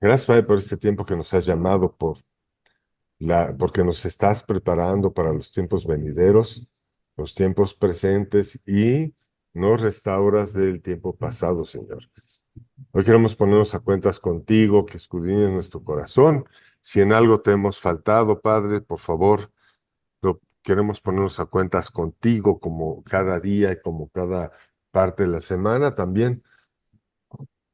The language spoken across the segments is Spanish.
Gracias, Padre, por este tiempo que nos has llamado, porque nos estás preparando para los tiempos venideros, los tiempos presentes y nos restauras del tiempo pasado, Señor. Hoy queremos ponernos a cuentas contigo, que escudriñes nuestro corazón. Si en algo te hemos faltado, Padre, por favor, queremos ponernos a cuentas contigo como cada día y como cada parte de la semana también.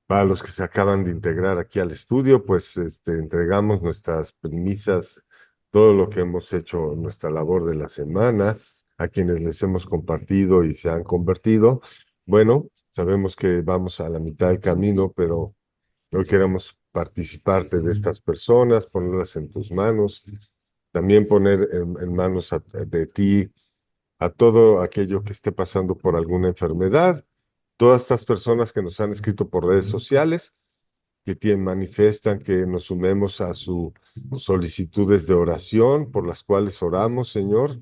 Para los que se acaban de integrar aquí al estudio, pues entregamos nuestras premisas, todo lo que hemos hecho, nuestra labor de la semana, a quienes les hemos compartido y se han convertido. Bueno, sabemos que vamos a la mitad del camino, pero hoy queremos participarte de estas personas, ponerlas en tus manos, también poner en manos de ti a todo aquello que esté pasando por alguna enfermedad, todas estas personas que nos han escrito por redes sociales que manifiestan que nos sumemos a sus solicitudes de oración por las cuales oramos, Señor,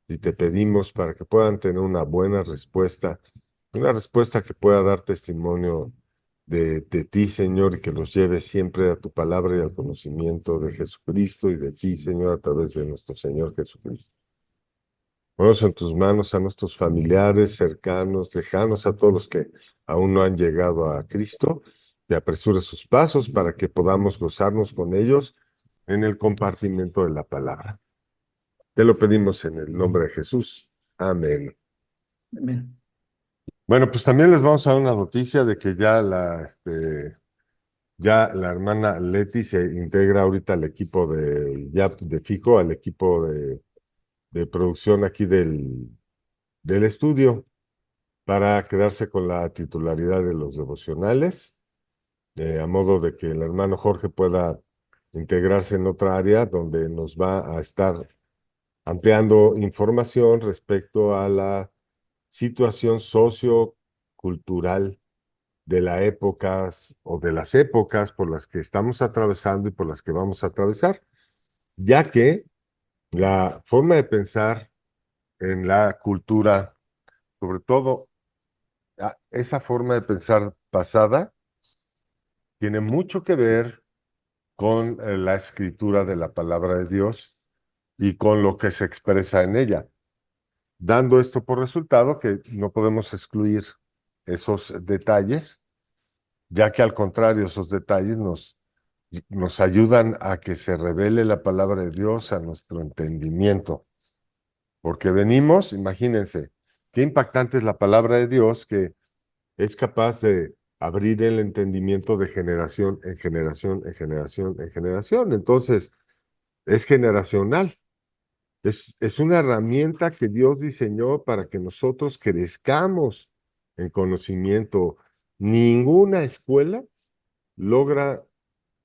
y te pedimos para que puedan tener una respuesta que pueda dar testimonio de ti, Señor, y que los lleve siempre a tu palabra y al conocimiento de Jesucristo y de ti, Señor, a través de nuestro Señor Jesucristo. Ponemos en tus manos a nuestros familiares, cercanos, lejanos, a todos los que aún no han llegado a Cristo, que apresure sus pasos para que podamos gozarnos con ellos en el compartimiento de la palabra. Te lo pedimos en el nombre de Jesús. Amén. Amén. Bueno, pues también les vamos a dar una noticia de que ya la hermana Leti se integra ahorita al equipo de FICO, al equipo de producción aquí del estudio, para quedarse con la titularidad de los devocionales, a modo de que el hermano Jorge pueda integrarse en otra área donde nos va a estar ampliando información respecto a la situación sociocultural de la época o de las épocas por las que estamos atravesando y por las que vamos a atravesar, ya que la forma de pensar en la cultura, sobre todo esa forma de pensar pasada, tiene mucho que ver con la escritura de la palabra de Dios y con lo que se expresa en ella, dando esto por resultado que no podemos excluir esos detalles, ya que al contrario, esos detalles nos ayudan a que se revele la palabra de Dios a nuestro entendimiento, porque venimos, imagínense, qué impactante es la palabra de Dios que es capaz de abrir el entendimiento de generación en generación, en generación, en generación. Entonces, es generacional. Es una herramienta que Dios diseñó para que nosotros crezcamos en conocimiento. Ninguna escuela logra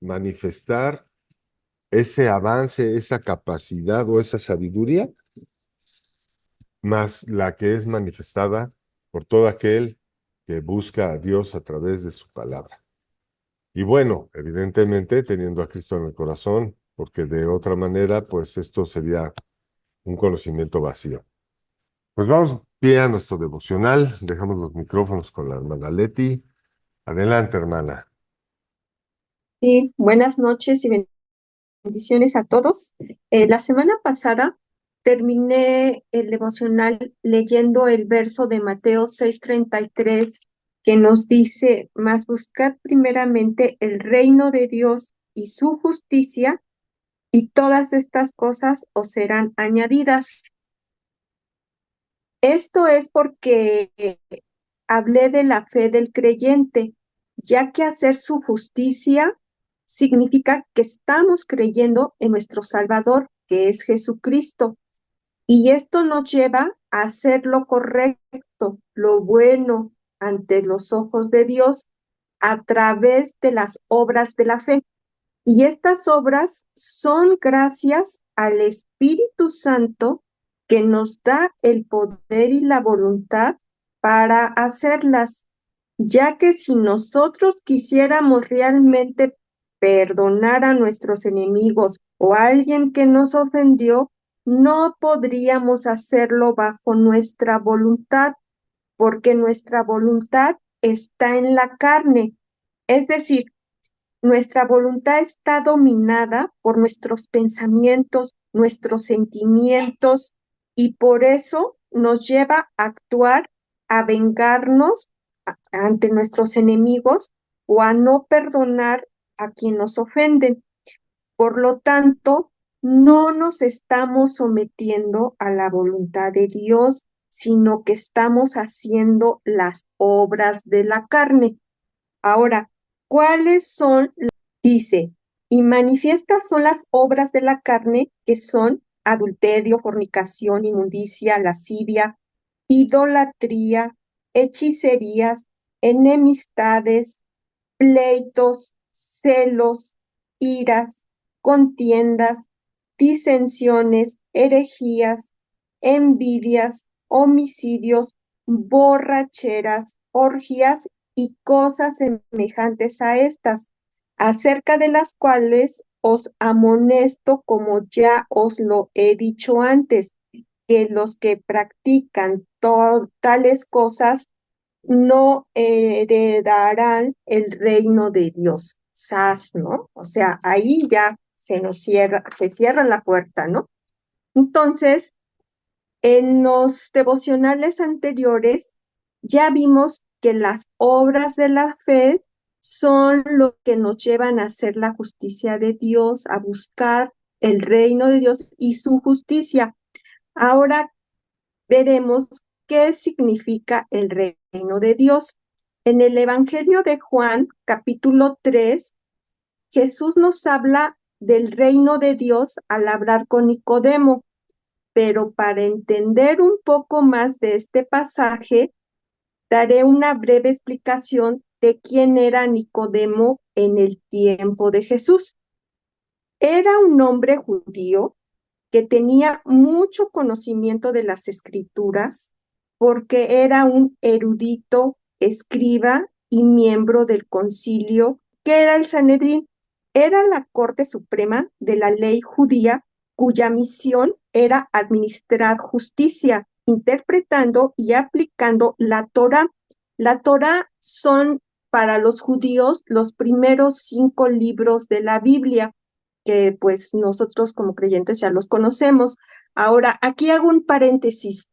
manifestar ese avance, esa capacidad o esa sabiduría, más la que es manifestada por todo aquel que busca a Dios a través de su palabra. Y bueno, evidentemente teniendo a Cristo en el corazón, porque de otra manera, pues esto sería un conocimiento vacío. Pues vamos pie a nuestro devocional, dejamos los micrófonos con la hermana Leti. Adelante, hermana. Sí, buenas noches y bendiciones a todos. La semana pasada terminé el devocional leyendo el verso de Mateo 6:33 que nos dice: mas buscad primeramente el reino de Dios y su justicia, y todas estas cosas os serán añadidas. Esto es porque hablé de la fe del creyente, ya que hacer su justicia significa que estamos creyendo en nuestro Salvador, que es Jesucristo. Y esto nos lleva a hacer lo correcto, lo bueno ante los ojos de Dios a través de las obras de la fe. Y estas obras son gracias al Espíritu Santo que nos da el poder y la voluntad para hacerlas, ya que si nosotros quisiéramos realmente perdonar a nuestros enemigos o a alguien que nos ofendió, no podríamos hacerlo bajo nuestra voluntad, porque nuestra voluntad está en la carne. Es decir, Nuestra voluntad está dominada por nuestros pensamientos, nuestros sentimientos, y por eso nos lleva a actuar, a vengarnos ante nuestros enemigos o a no perdonar a quien nos ofenden. Por lo tanto, no nos estamos sometiendo a la voluntad de Dios, sino que estamos haciendo las obras de la carne. Ahora, ¿cuáles son? Dice, y manifiestas son las obras de la carne, que son adulterio, fornicación, inmundicia, lascivia, idolatría, hechicerías, enemistades, pleitos, celos, iras, contiendas, disensiones, herejías, envidias, homicidios, borracheras, orgías y cosas semejantes a estas, acerca de las cuales os amonesto, como ya os lo he dicho antes, que los que practican tales cosas no heredarán el reino de Dios. Sas, ¿no? O sea, ahí ya se cierra la puerta, ¿no? Entonces, en los devocionales anteriores ya vimos que las obras de la fe son lo que nos llevan a hacer la justicia de Dios, a buscar el reino de Dios y su justicia. Ahora veremos qué significa el reino de Dios. En el Evangelio de Juan, capítulo 3, Jesús nos habla del reino de Dios al hablar con Nicodemo, pero para entender un poco más de este pasaje, daré una breve explicación de quién era Nicodemo en el tiempo de Jesús. Era un hombre judío que tenía mucho conocimiento de las escrituras porque era un erudito, escriba y miembro del concilio, que era el Sanedrín. Era la Corte Suprema de la ley judía, cuya misión era administrar justicia, interpretando y aplicando la Torá. La Torá son para los judíos los primeros 5 libros de la Biblia, que pues nosotros como creyentes ya los conocemos. Ahora, aquí hago un paréntesis.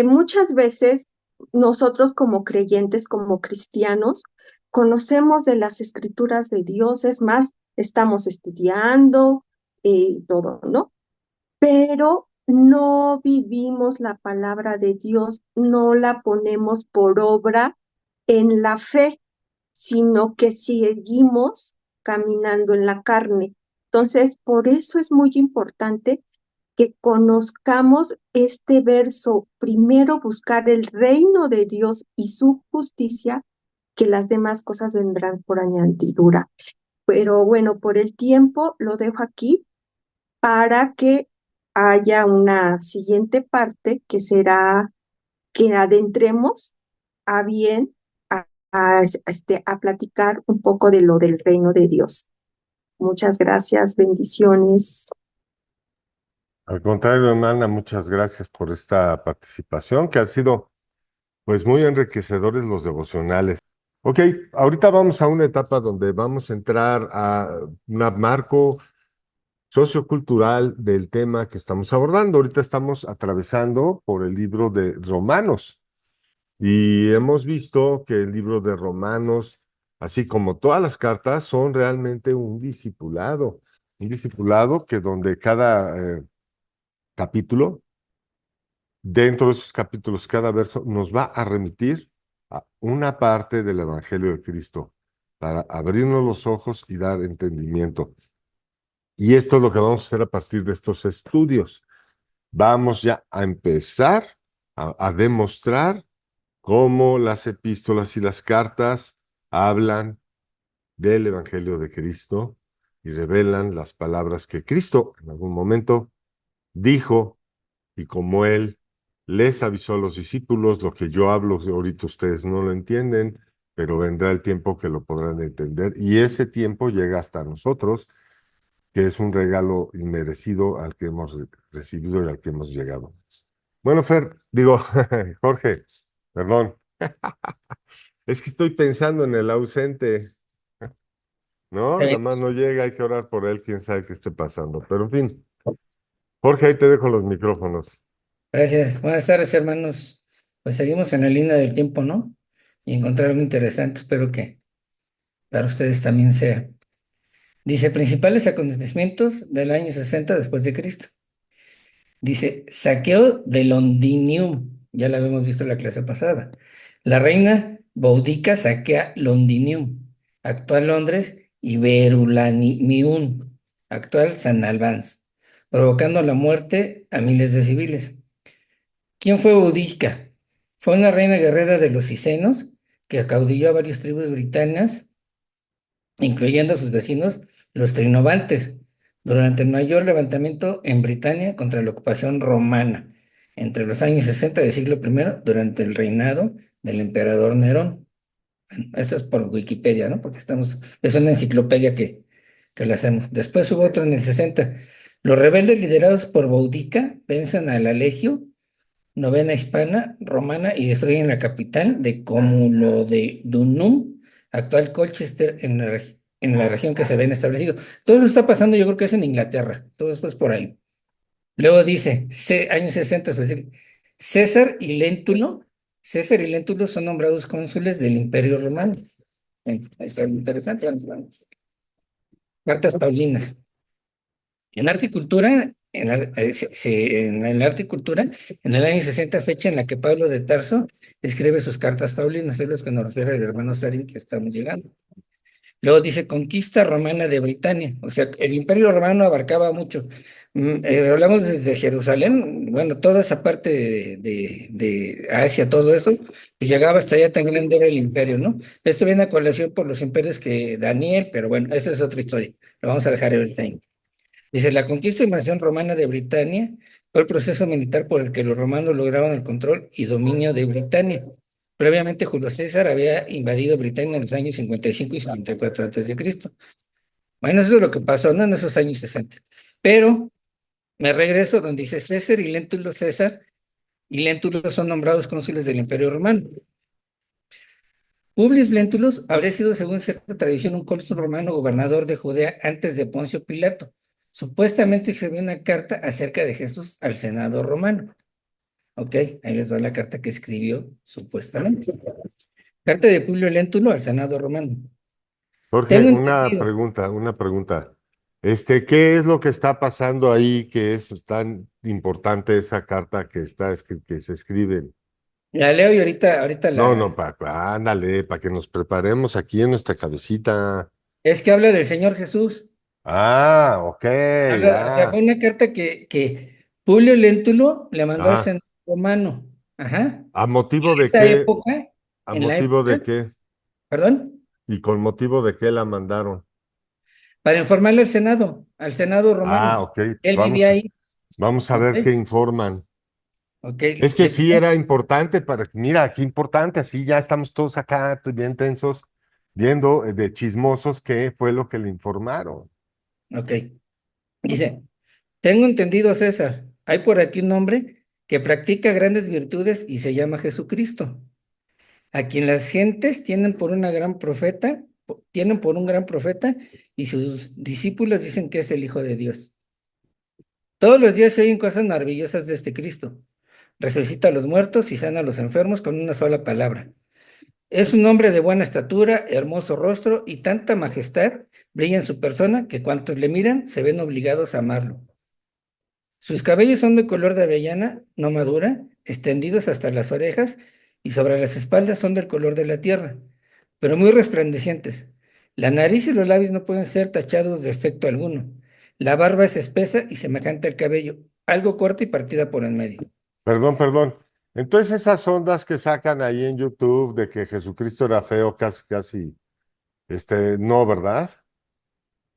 Muchas veces nosotros como creyentes, como cristianos, conocemos de las escrituras de Dios, es más, estamos estudiando y todo, ¿no? Pero no vivimos la palabra de Dios, no la ponemos por obra en la fe, sino que seguimos caminando en la carne. Entonces, por eso es muy importante que conozcamos este verso, primero buscar el reino de Dios y su justicia, que las demás cosas vendrán por añadidura. Pero bueno, por el tiempo lo dejo aquí para que haya una siguiente parte que será que adentremos a bien a platicar un poco de lo del reino de Dios. Muchas gracias, bendiciones. Al contrario, hermana, muchas gracias por esta participación, que han sido pues muy enriquecedores los devocionales. Ok, ahorita vamos a una etapa donde vamos a entrar a un marco sociocultural del tema que estamos abordando. Ahorita estamos atravesando por el libro de Romanos y hemos visto que el libro de Romanos, así como todas las cartas, son realmente un discipulado que donde cada capítulo, dentro de esos capítulos, cada verso nos va a remitir a una parte del Evangelio de Cristo para abrirnos los ojos y dar entendimiento. Y esto es lo que vamos a hacer a partir de estos estudios. Vamos ya a empezar a demostrar cómo las epístolas y las cartas hablan del Evangelio de Cristo y revelan las palabras que Cristo en algún momento dijo, y como Él les avisó a los discípulos, lo que yo hablo ahorita ustedes no lo entienden, pero vendrá el tiempo que lo podrán entender, y ese tiempo llega hasta nosotros, que es un regalo inmerecido al que hemos recibido y al que hemos llegado. Bueno, Fer, digo, Jorge, perdón, es que estoy pensando en el ausente. ¿no? Nada Eh, más no llega, hay que orar por él, quién sabe qué esté pasando. Pero en fin, Jorge, ahí te dejo los micrófonos. Gracias. Buenas tardes, hermanos. Pues seguimos en la línea del tiempo, ¿no? Y encontrar algo interesante. Espero que para ustedes también sea. Dice, principales acontecimientos del año 60 después de Cristo. Dice, saqueo de Londinium. Ya lo habíamos visto en la clase pasada. La reina Boudica saquea Londinium, actual Londres, y Verulamium, actual San Albans, provocando la muerte a miles de civiles. ¿Quién fue Boudica? Fue una reina guerrera de los Cicenos que acaudilló a varias tribus britanas, incluyendo a sus vecinos, los Trinovantes, durante el mayor levantamiento en Britania contra la ocupación romana, entre los años 60 del siglo I, durante el reinado del emperador Nerón. Bueno, eso es por Wikipedia, ¿no? Porque es una enciclopedia que lo hacemos. Después hubo otro en el 60. Los rebeldes liderados por Boudica vencen a la Legio Novena Hispana Romana y destruyen la capital de Dunum, actual Colchester, en la región que se ven establecido. Todo eso está pasando, yo creo que es en Inglaterra, todo después por ahí. Luego dice, años 60, pues, César y Léntulo son nombrados cónsules del Imperio Romano. Está muy interesante. Vamos. Cartas Paulinas. En arte y cultura, en arte y cultura, en el año 60, fecha en la que Pablo de Tarso escribe sus cartas paulinas, es los que nos refiere el hermano Sarín que estamos llegando. Luego dice conquista romana de Britania, o sea, el imperio romano abarcaba mucho. Hablamos desde Jerusalén, bueno, toda esa parte de Asia, todo eso, pues llegaba hasta allá, tan grande era el imperio, ¿no? Esto viene a colación por los imperios que Daniel, pero bueno, esa es otra historia, lo vamos a dejar ahorita ahí. Dice, la conquista y invasión romana de Britania fue el proceso militar por el que los romanos lograron el control y dominio de Britania. Previamente, Julio César había invadido Britania en los años 55 y 54 antes de Cristo. Bueno, eso es lo que pasó, ¿no? En esos años 60. Pero me regreso donde dice César y Léntulo son nombrados cónsules del Imperio Romano. Publius Lentulus habría sido, según cierta tradición, un cónsul romano gobernador de Judea antes de Poncio Pilato. Supuestamente escribió una carta acerca de Jesús al Senado romano. Ok, ahí les va la carta que escribió, supuestamente. Carta de Publio Lentulo al Senado romano. Jorge, Tengo entendido, una pregunta. ¿Qué es lo que está pasando ahí que es tan importante esa carta que se escribe? la leo y ahorita No, no, la... ándale, para que nos preparemos aquí en nuestra cabecita. Es que habla del Señor Jesús. Ah, ok, O sea, fue ah, una carta que Publio Lentulo le mandó al ah. Senado romano. Ajá. ¿A motivo En de esa qué? época, ¿A en la motivo de época, qué? perdón. ¿Y con motivo de qué la mandaron? Para informarle al Senado romano. Ah, ok, pues Él vivía ahí, vamos a ¿ok? ver qué informan. ¿Ok? Es que sí era importante mira, qué importante, así ya estamos todos acá, bien tensos, viendo de chismosos qué fue lo que le informaron. Ok. Dice, tengo entendido, César, hay por aquí un hombre que practica grandes virtudes y se llama Jesucristo, a quien las gentes tienen por un gran profeta y sus discípulos dicen que es el Hijo de Dios. Todos los días se oyen cosas maravillosas de este Cristo. Resucita a los muertos y sana a los enfermos con una sola palabra. Es un hombre de buena estatura, hermoso rostro y tanta majestad brilla en su persona que cuantos le miran se ven obligados a amarlo. Sus cabellos son de color de avellana, no madura, extendidos hasta las orejas y sobre las espaldas son del color de la tierra, pero muy resplandecientes. La nariz y los labios no pueden ser tachados de efecto alguno. La barba es espesa y semejante al cabello, algo corta y partida por el medio. Perdón, perdón. Entonces esas ondas que sacan ahí en YouTube de que Jesucristo era feo, casi, casi, no, ¿verdad?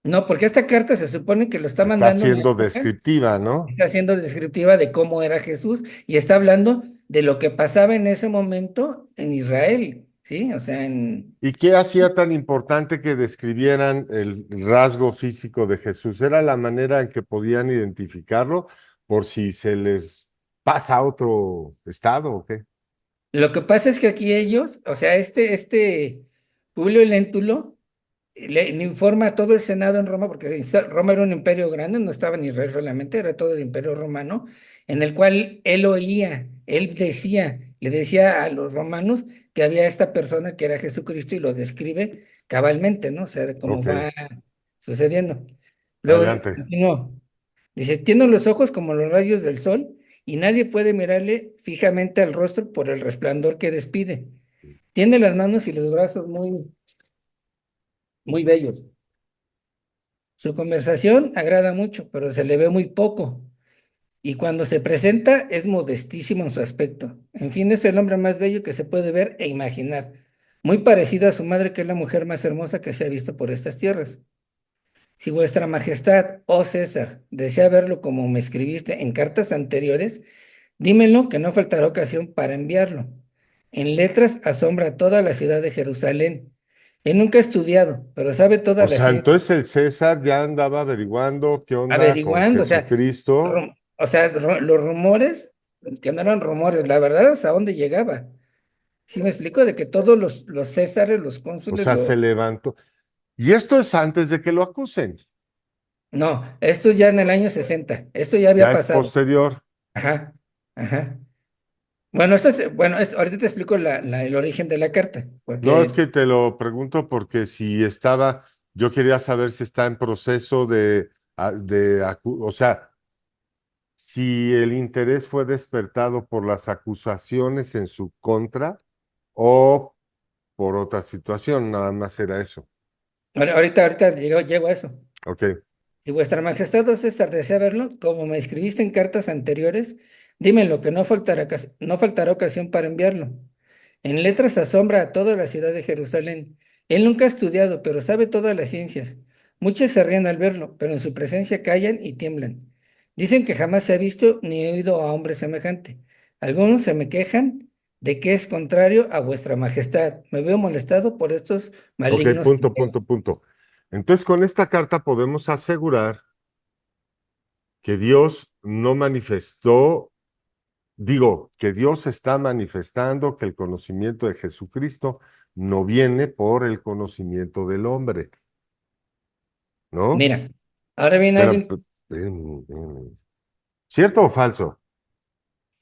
No, porque esta carta se supone que lo está Está mandando en la siendo época, descriptiva, ¿no? está siendo descriptiva de cómo era Jesús y está hablando de lo que pasaba en ese momento en Israel, ¿sí? O sea, ¿Y qué hacía tan importante que describieran el rasgo físico de Jesús? ¿Era la manera en que podían identificarlo por si se les pasa a otro estado o qué? lo que pasa es que aquí ellos, o sea, Publio Léntulo, le informa a todo el Senado en Roma, porque Roma era un imperio grande, no estaba en Israel solamente, era todo el imperio romano, en el cual él oía, él decía, le decía a los romanos que había esta persona que era Jesucristo y lo describe cabalmente, ¿no? O sea, de cómo Ok, va sucediendo. Luego adelante. continuó, dice, tiene los ojos como los rayos del sol y nadie puede mirarle fijamente al rostro por el resplandor que despide. Tiene las manos y los brazos muy bellos. Su conversación agrada mucho, pero se le ve muy poco. Y cuando se presenta es modestísimo en su aspecto. En fin, es el hombre más bello que se puede ver e imaginar. Muy parecido a su madre, que es la mujer más hermosa que se ha visto por estas tierras. Si vuestra majestad, oh César, desea verlo como me escribiste en cartas anteriores, dímelo que no faltará ocasión para enviarlo. En letras asombra a toda la ciudad de Jerusalén. Él nunca ha estudiado, pero sabe toda O la sea, ciencia. entonces el César ya andaba averiguando qué onda con Averiguando, Jesucristo. los rumores, que no eran rumores, la verdad es a dónde llegaba. Sí me explico, de que todos los césares, los O cónsules, sea, se levantó. Y esto es antes de que lo acusen. no, esto es ya en el año 60, esto ya había Ya es pasado. posterior. Ajá, ajá. Bueno, ahorita te explico el origen de la carta, No, es porque, que te lo pregunto porque si estaba, yo quería saber si está en proceso o sea, si el interés fue despertado por las acusaciones en su contra o por otra situación, nada más era eso. ahorita llego a eso. Ok, Si vuestra majestad, oh César, desea verlo, como me escribiste en cartas anteriores, dímelo, que no faltará ocasión para enviarlo. En letras asombra a toda la ciudad de Jerusalén. Él nunca ha estudiado, pero sabe todas las ciencias. Muchos se ríen al verlo, pero en su presencia callan y tiemblan. Dicen que jamás se ha visto ni oído a hombre semejante. Algunos se me quejan de que es contrario a vuestra majestad. Me veo molestado por estos ok, malignos punto, ideas. punto, punto. Entonces, con esta carta podemos asegurar que Dios no manifestó, digo, que Dios está manifestando que el conocimiento de Jesucristo no viene por el conocimiento del hombre, ¿no? Mira, ahora viene Pero, algo. ¿cierto o falso?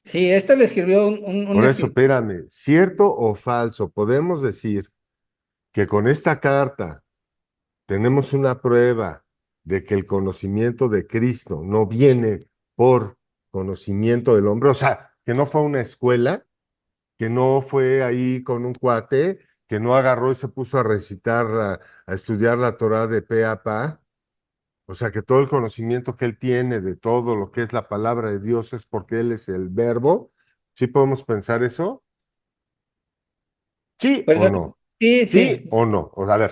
Sí, esta le escribió un Por eso, escritor. espérame, ¿cierto o falso? Podemos decir que con esta carta tenemos una prueba de que el conocimiento de Cristo no viene por conocimiento del hombre, o sea, que no fue una escuela, que no fue ahí con un cuate, que no agarró y se puso a recitar, a estudiar la Torá de pe a pa. O sea, que todo el conocimiento que él tiene de todo lo que es la palabra de Dios es porque él es el verbo. ¿Sí podemos pensar eso? ¿Sí o Pero no? sí, ¿Sí sí, o no? O sea,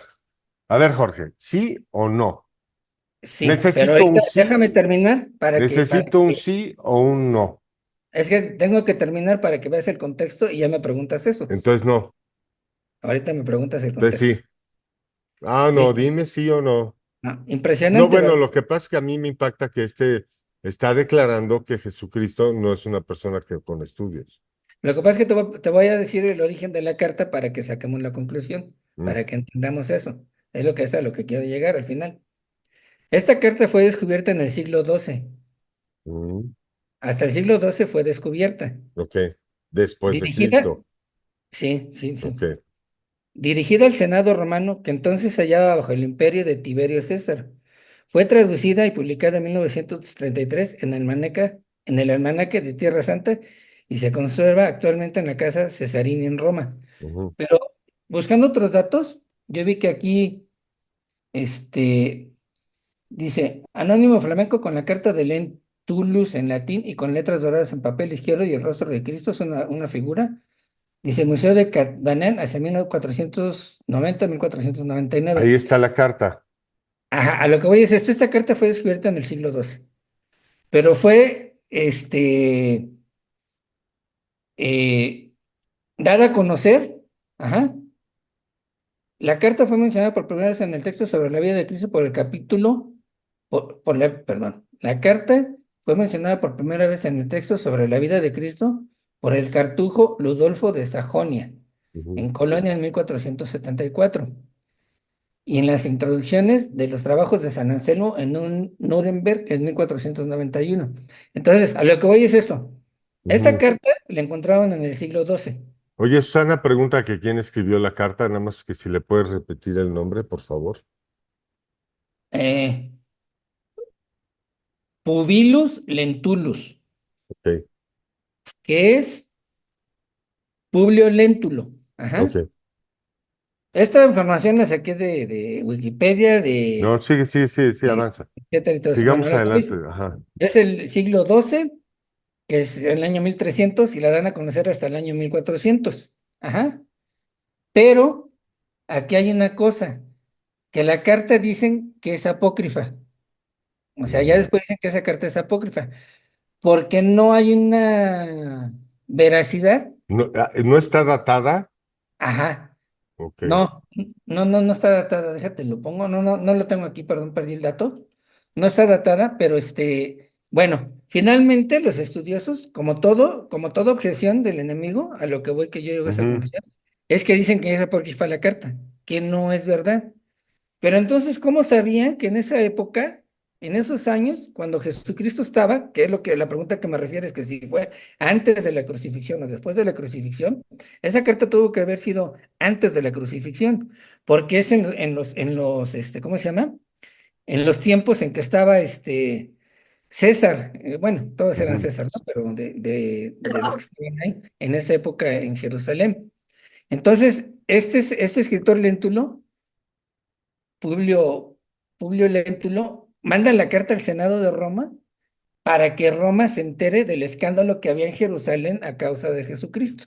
a ver, Jorge, ¿sí o no? sí, pero Necesito un ahorita sí, déjame terminar necesito un sí o un no. es que tengo que terminar para que veas el contexto y ya me preguntas eso. Entonces no, Ahorita me preguntas el entonces contexto. sí. Ah, no, Dice, dime sí o no. no, No, impresionante, bueno, ¿verdad? lo que pasa es que a mí me impacta que este está declarando que Jesucristo no es una persona que con estudios. Lo que pasa es que te voy a decir el origen de la carta para que saquemos la conclusión, Mm, para que entendamos eso. Es a lo que quiero llegar al final. Esta carta fue descubierta en el siglo XII. mm, Hasta el siglo XII fue descubierta. ok, después de Dirigida, Cristo. sí, sí, Ok. sí. Dirigida al Senado romano, que entonces se hallaba bajo el imperio de Tiberio César. Fue traducida y publicada en 1933 en el Almanaque de Tierra Santa y se conserva actualmente en la Casa Cesarini en Roma. Ujú, Pero buscando otros datos, yo vi que aquí este, dice Anónimo Flamenco con la carta de Lentulus en latín y con letras doradas en papel izquierdo y el rostro de Cristo, es una figura. Dice Museo de Catbanén hacia 1490-1499. ahí está la carta. Ajá, a lo que voy es esto, esta carta fue descubierta en el siglo XII, pero fue eh, dada a conocer, ajá. La carta fue mencionada por primera vez en el texto sobre la vida de Cristo por el capítulo, perdón, la carta fue mencionada por primera vez en el texto sobre la vida de Cristo por el cartujo Ludolfo de Sajonia, Ujú, en Colonia en 1474. y en las introducciones de los trabajos de San Anselmo en un Nuremberg en 1491. Entonces, a lo que voy es esto. Esta Ujú. carta la encontraron en el siglo XII. Oye, Susana pregunta que quién escribió la carta, nada más que si le puedes repetir el nombre, por favor. Eh, Pubilus Lentulus, Ok, que es Publio Lentulo. Ajá. ok. Esta información la saqué de Wikipedia, No, sigue, sigue, sigue, sí, de avanza. etcétera y todo eso. Bueno, Sigamos lo que adelante. es, Ajá. es el siglo XII, que es el año 1300 y la dan a conocer hasta el año 1400. Ajá. Pero aquí hay una cosa, que la carta dicen que es apócrifa. O sea, ya Mm. después dicen que esa carta es apócrifa, porque no hay una veracidad. No, ¿no está datada? Ajá. Ok. No, no está datada, déjate, lo pongo, no lo tengo aquí, perdón, perdí el dato. No está datada, pero bueno, finalmente los estudiosos, como toda objeción del enemigo, a lo que voy que yo llego a esa Ujú, conclusión, es que dicen que es apócrifa la carta, que no es verdad. Pero entonces, ¿cómo sabían que en esa época, en esos años, cuando Jesucristo estaba, que es lo que la pregunta que me refiere es que si fue antes de la crucifixión o después de la crucifixión, esa carta tuvo que haber sido antes de la crucifixión, porque es ¿cómo se llama? En los tiempos en que estaba César, bueno, todos eran ujú. César, ¿no? Pero de los que estaban ahí, en esa época en Jerusalén. Entonces, este escritor Léntulo Publio, Publio Léntulo manda la carta al Senado de Roma para que Roma se entere del escándalo que había en Jerusalén a causa de Jesucristo.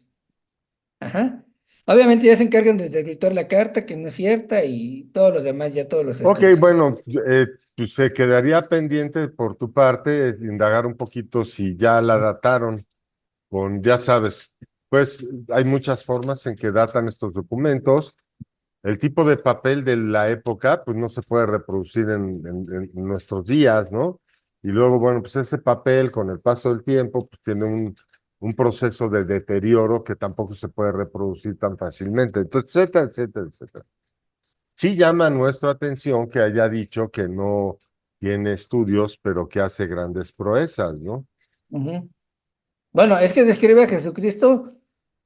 Ajá. Obviamente ya se encargan de desvirtuar la carta, que no es cierta, y todo lo demás, ya todos los Ok, estudios. bueno, pues se quedaría pendiente por tu parte indagar un poquito si ya la dataron con, ya sabes, pues hay muchas formas en que datan estos documentos. El tipo de papel de la época, pues no se puede reproducir en nuestros días, ¿no? Y luego, bueno, pues ese papel con el paso del tiempo, pues tiene un proceso de deterioro que tampoco se puede reproducir tan fácilmente. Entonces, etcétera, etcétera, etcétera. Sí llama nuestra atención que haya dicho que no tiene estudios, pero que hace grandes proezas, ¿no? Ujú. Bueno, es que describe a Jesucristo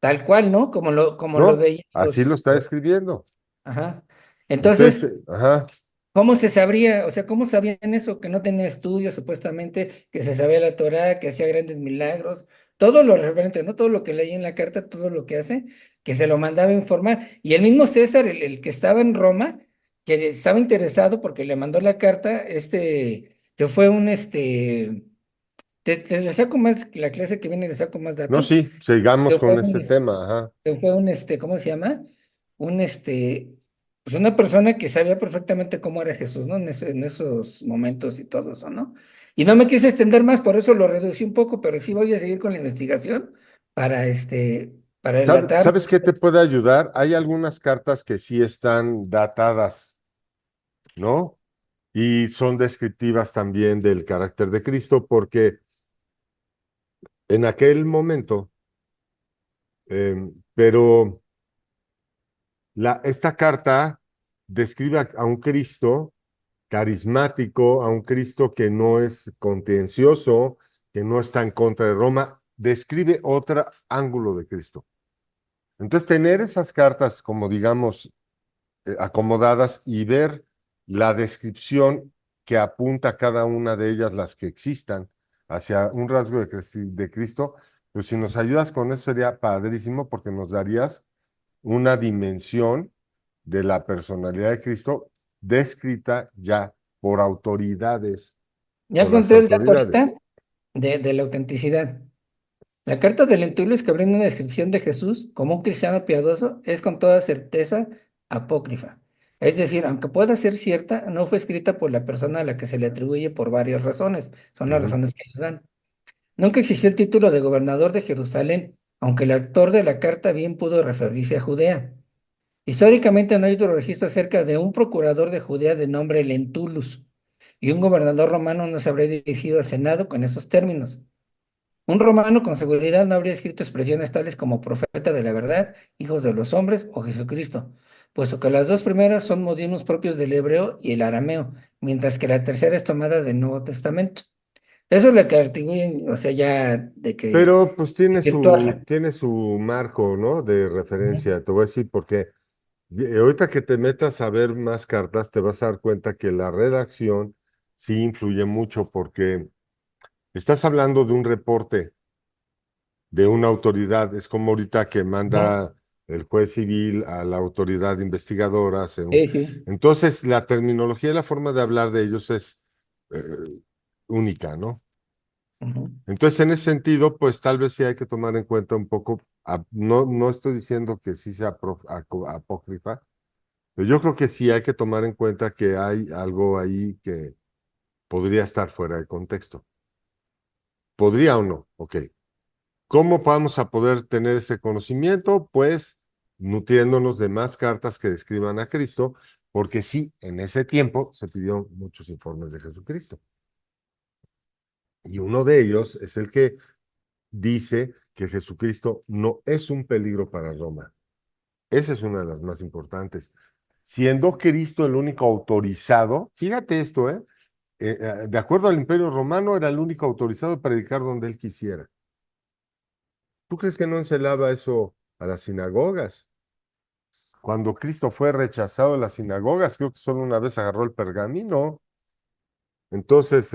tal cual, ¿no? Como lo No, veían así lo está escribiendo. Ajá. Entonces, Entonces, ajá, ¿cómo se sabría? O sea, ¿cómo sabían eso? Que no tenía estudios, supuestamente, que se sabía la Torá, que hacía grandes milagros, todo lo referente, ¿no? Todo lo que leía en la carta, todo lo que hace, que se lo mandaba a informar. Y el mismo César, el que estaba en Roma, que estaba interesado porque le mandó la carta, que fue te saco más, la clase que viene le saco más no, datos, sí, sigamos que fue con un, ese tema, ajá. que fue ¿cómo se llama? Un, pues una persona que sabía perfectamente cómo era Jesús, ¿no? En esos momentos y todo eso, ¿no? Y no me quise extender más, por eso lo reducí un poco, pero sí voy a seguir con la investigación para, para relatar. ¿Sabes qué te puede ayudar? Hay algunas cartas que sí están datadas, ¿no? Y son descriptivas también del carácter de Cristo, porque en aquel momento, pero esta carta describe a un Cristo carismático, a un Cristo que no es contencioso, que no está en contra de Roma, describe otro ángulo de Cristo. Entonces, tener esas cartas como, digamos, acomodadas y ver la descripción que apunta a cada una de ellas, las que existan, hacia un rasgo de Cristo, pues si nos ayudas con eso sería padrísimo porque nos darías una dimensión de la personalidad de Cristo descrita ya por autoridades, Ya por las encontré el dato ahorita autoridades. de la autenticidad. La carta del Lentulus que brinda una descripción de Jesús como un cristiano piadoso es con toda certeza apócrifa. Es decir, aunque pueda ser cierta, no fue escrita por la persona a la que se le atribuye por varias razones. Son las Ujú. razones que ellos dan. Nunca existió el título de gobernador de Jerusalén, aunque el autor de la carta bien pudo referirse a Judea. Históricamente no hay otro registro acerca de un procurador de Judea de nombre Lentulus, y un gobernador romano no se habría dirigido al Senado con esos términos. Un romano con seguridad no habría escrito expresiones tales como profeta de la verdad, hijos de los hombres o Jesucristo, puesto que las dos primeras son modismos propios del hebreo y el arameo, mientras que la tercera es tomada del Nuevo Testamento. Eso es lo que atribuyen, o sea, ya de que Pero pues virtual. tiene su marco, ¿no? De Ujú. referencia. Te voy a decir por qué. Ahorita que te metas a ver más cartas, te vas a dar cuenta que la redacción sí influye mucho porque estás hablando de un reporte de una autoridad. Es como ahorita que Ujú. manda el juez civil a la autoridad investigadora. Sí, sí. Entonces, la terminología y la forma de hablar de ellos es eh, única, ¿no? Ujú. Entonces, en ese sentido, pues tal vez sí hay que tomar en cuenta un poco, no, no estoy diciendo que sí sea apócrifa, pero yo creo que sí hay que tomar en cuenta que hay algo ahí que podría estar fuera de contexto. ¿Podría o no? Ok. ¿Cómo vamos a poder tener ese conocimiento? Pues nutriéndonos de más cartas que describan a Cristo, porque sí, en ese tiempo se pidieron muchos informes de Jesucristo. Y uno de ellos es el que dice que Jesucristo no es un peligro para Roma. Esa es una de las más importantes. Siendo Cristo el único autorizado, fíjate esto, ¿eh? De acuerdo al Imperio Romano, era el único autorizado a predicar donde él quisiera. ¿Tú crees que no encelaba eso a las sinagogas? Cuando Cristo fue rechazado en las sinagogas, creo que solo una vez agarró el pergamino. Entonces,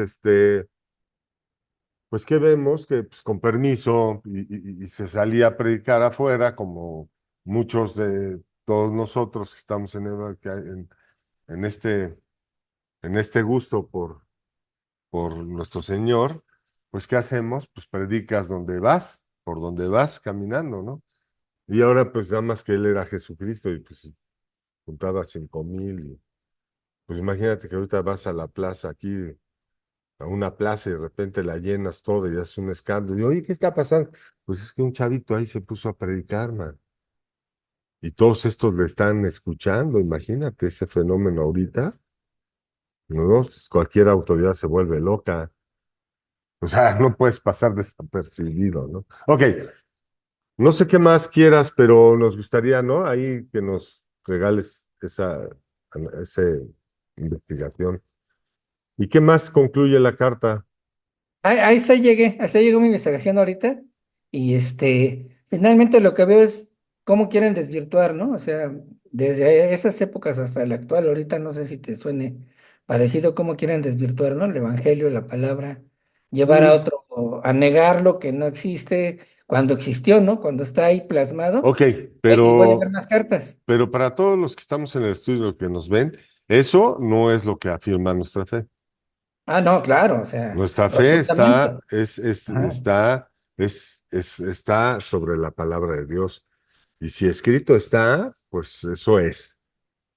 pues, ¿qué vemos? Que pues, con permiso y se salía a predicar afuera, como muchos de todos nosotros que estamos en este, en este gusto por nuestro Señor, pues, ¿qué hacemos? Pues predicas donde vas, por donde vas caminando, ¿no? Y ahora, pues, nada más que él era Jesucristo y pues juntaba 5,000. Pues imagínate que ahorita vas a la plaza aquí, a una plaza y de repente la llenas todo y haces un escándalo. Y oye, ¿qué está pasando? Pues es que un chavito ahí se puso a predicar, man. Y todos estos le están escuchando, imagínate ese fenómeno ahorita, ¿no? Cualquier autoridad se vuelve loca. O sea, no puedes pasar desapercibido, ¿no? Ok, no sé qué más quieras, pero nos gustaría, ¿no? Ahí que nos regales esa investigación. ¿Y qué más concluye la carta? Ahí se llegó mi investigación ahorita y finalmente lo que veo es cómo quieren desvirtuar, ¿no? O sea, desde esas épocas hasta la actual, ahorita no sé si te suene parecido cómo quieren desvirtuar, ¿no? El evangelio, la palabra, llevar a Mm, otro, a negar lo que no existe cuando existió, ¿no? Cuando está ahí plasmado. ok, Y voy a ver más cartas. pero para todos los que estamos en el estudio que nos ven, eso no es lo que afirma nuestra fe. Ah, no, claro, o sea, Nuestra fe rotundamente. Ajá. está sobre la palabra de Dios. Y si escrito está, pues eso es.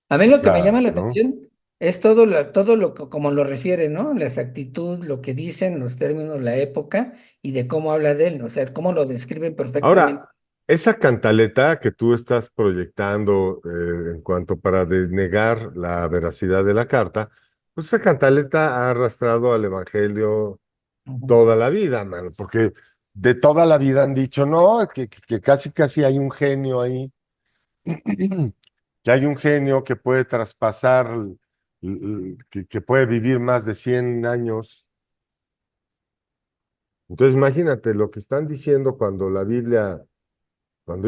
A mí O lo que me sea, llama la ¿no? atención es todo lo que, como lo refiere, ¿no? La exactitud, lo que dicen, los términos, la época y de cómo habla de él, o sea, cómo lo describen perfectamente. Ahora, esa cantaleta que tú estás proyectando en cuanto para denegar la veracidad de la carta, pues esa cantaleta ha arrastrado al Evangelio Ujú. toda la vida, mano, porque de toda la vida han dicho, no, que casi casi hay un genio ahí, que hay un genio que puede traspasar, que puede vivir más de 100 años. Entonces imagínate lo que están diciendo cuando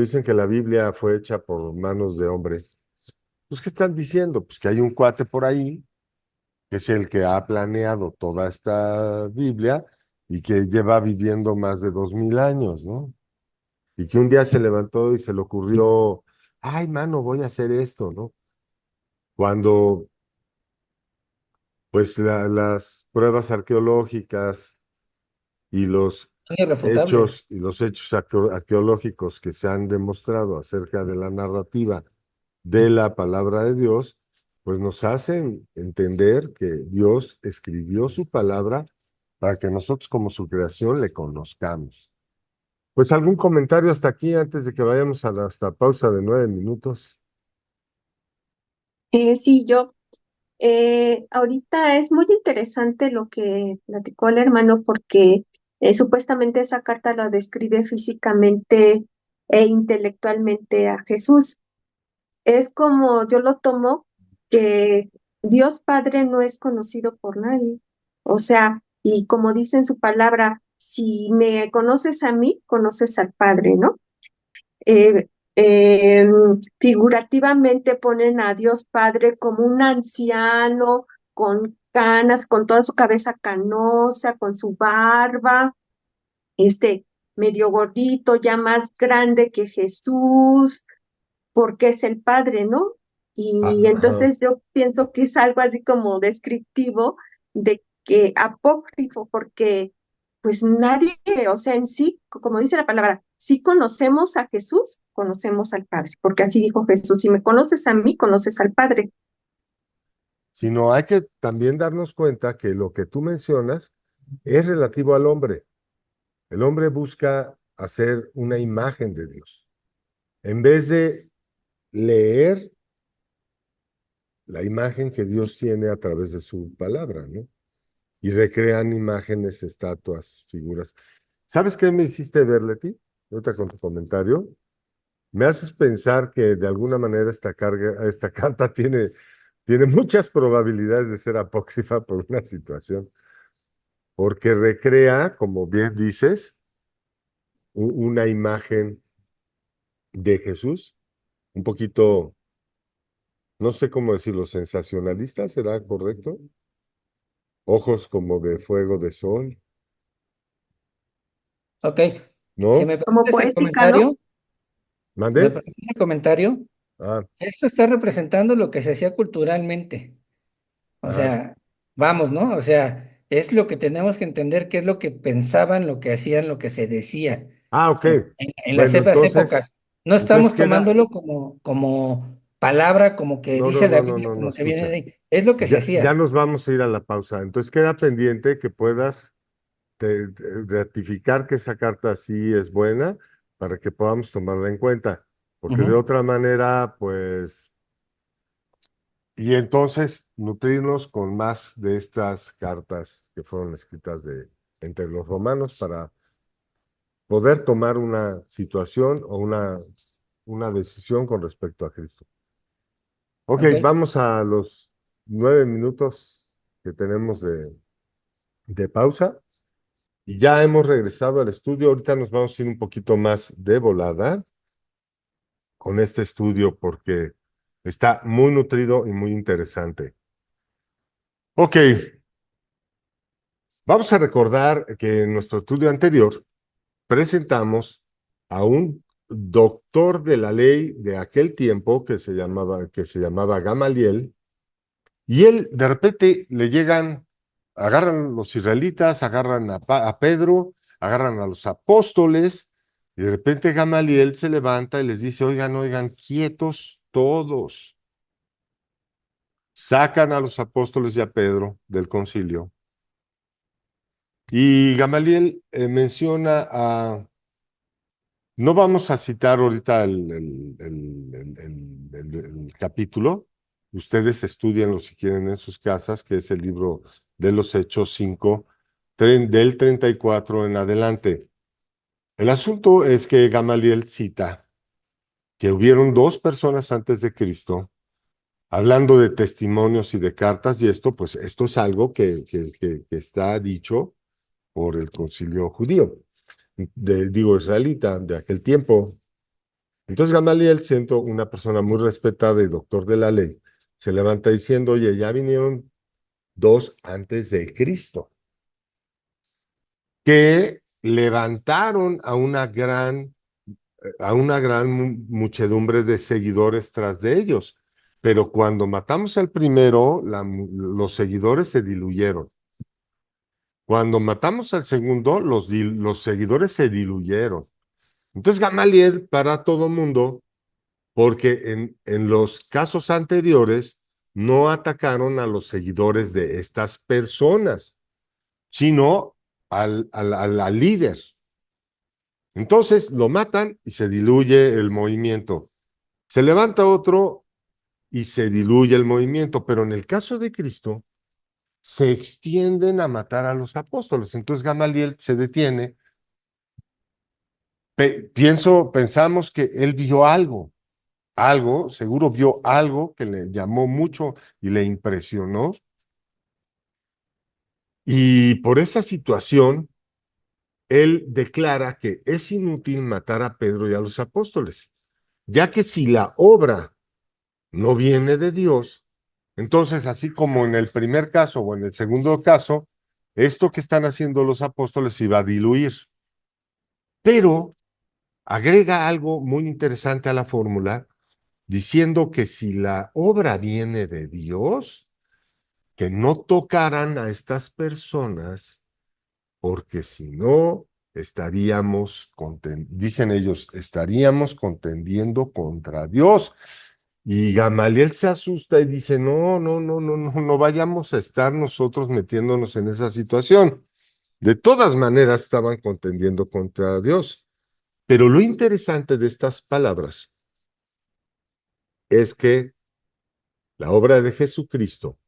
dicen que la Biblia fue hecha por manos de hombres, pues ¿qué están diciendo? Pues que hay un cuate por ahí, que es el que ha planeado toda esta Biblia y que lleva viviendo más de 2000 años, ¿no? Y que un día se levantó y se le ocurrió, ay, mano, voy a hacer esto, ¿no? Cuando, pues, las pruebas arqueológicas y Son irrefutables. y los hechos arqueológicos que se han demostrado acerca de la narrativa de la palabra de Dios, pues nos hacen entender que Dios escribió su palabra para que nosotros como su creación le conozcamos. Pues algún comentario hasta aquí antes de que vayamos a esta pausa de 9 minutos. Sí, yo, ahorita es muy interesante lo que platicó el hermano porque Supuestamente esa carta la describe físicamente e intelectualmente a Jesús. Es como yo lo tomo que Dios Padre no es conocido por nadie. O sea, y como dice en su palabra, si me conoces a mí, conoces al Padre, ¿no? Eh, Figurativamente ponen a Dios Padre como un anciano con canas, con toda su cabeza canosa, con su barba, este medio gordito, ya más grande que Jesús, porque es el Padre, ¿no? Y Ajá. entonces yo pienso que es algo así como descriptivo de que apócrifo, porque pues nadie, o sea, en sí, como dice la palabra, si conocemos a Jesús, conocemos al Padre, porque así dijo Jesús, si me conoces a mí, conoces al Padre. Sino hay que también darnos cuenta que lo que tú mencionas es relativo al hombre. El hombre busca hacer una imagen de Dios. En vez de leer la imagen que Dios tiene a través de su palabra, ¿no? Y recrean imágenes, estatuas, figuras. ¿Sabes qué me hiciste ver, Leti? Ahorita con tu comentario. Me haces pensar que de alguna manera esta carta tiene muchas probabilidades de ser apócrifa por una situación, porque recrea, como bien dices, una imagen de Jesús, un poquito, no sé cómo decirlo, sensacionalista, ¿será correcto? Ojos como de fuego de sol, Ok, si ¿no? me Como permites el poética, ¿no? comentario, si me ¿Mande? permites el comentario, Ah, esto está representando lo que se hacía culturalmente. O ajá. sea, vamos, ¿no? O sea, es lo que tenemos que entender, qué es lo que pensaban, lo que hacían, lo que se decía Ok. en las Bueno, entonces, épocas. No entonces estamos queda, tomándolo como palabra, como que no, dice no, la no, no, Biblia, no, no, como que viene de escucha. ahí. Es lo que se Ya hacía. nos vamos a ir a la pausa. Entonces queda pendiente que puedas ratificar que esa carta sí es buena para que podamos tomarla en cuenta. Porque de Ujú. otra manera, pues, y entonces nutrirnos con más de estas cartas que fueron escritas entre los romanos para poder tomar una situación o una decisión con respecto a Cristo. Ok, Ok, vamos a los 9 minutos que tenemos de pausa. Y ya hemos regresado al estudio. Ahorita nos vamos a ir un poquito más de volada con este estudio porque está muy nutrido y muy interesante. Ok, vamos a recordar que en nuestro estudio anterior presentamos a un doctor de la ley de aquel tiempo que se llamaba Gamaliel. Y él, de repente, agarran los israelitas, agarran a Pedro, agarran a los apóstoles, y de repente Gamaliel se levanta y les dice, oigan, oigan, quietos todos. Sacan a los apóstoles y a Pedro del concilio. Y Gamaliel menciona no vamos a citar ahorita el capítulo. Ustedes estudianlo si quieren en sus casas, que es el libro de los Hechos 5, del 34 en adelante. El asunto es que Gamaliel cita que hubieron dos personas antes de Cristo, hablando de testimonios y de cartas, y esto, pues, esto es algo que está dicho por el concilio judío, digo, israelita de aquel tiempo. Entonces Gamaliel, siendo una persona muy respetada y doctor de la ley, se levanta diciendo, oye, ya vinieron dos antes de Cristo, que levantaron a una gran muchedumbre de seguidores tras de ellos. Pero cuando matamos al primero, los seguidores se diluyeron. Cuando matamos al segundo, los seguidores se diluyeron. Entonces Gamaliel, para todo mundo, porque en los casos anteriores no atacaron a los seguidores de estas personas, sino al líder. Entonces lo matan y se diluye el movimiento. Se levanta otro y se diluye el movimiento, pero en el caso de Cristo se extienden a matar a los apóstoles. Entonces Gamaliel se detiene. Pensamos que él vio algo, seguro vio algo que le llamó mucho y le impresionó. Y por esa situación, él declara que es inútil matar a Pedro y a los apóstoles, ya que si la obra no viene de Dios, entonces así como en el primer caso o en el segundo caso, esto que están haciendo los apóstoles se va a diluir. Pero agrega algo muy interesante a la fórmula, diciendo que si la obra viene de Dios, que no tocaran a estas personas, porque si no, dicen ellos, estaríamos contendiendo contra Dios. Y Gamaliel se asusta y dice, no, no, no, no, no, no vayamos a estar nosotros metiéndonos en esa situación. De todas maneras estaban contendiendo contra Dios. Pero lo interesante de estas palabras es que la obra de Jesucristo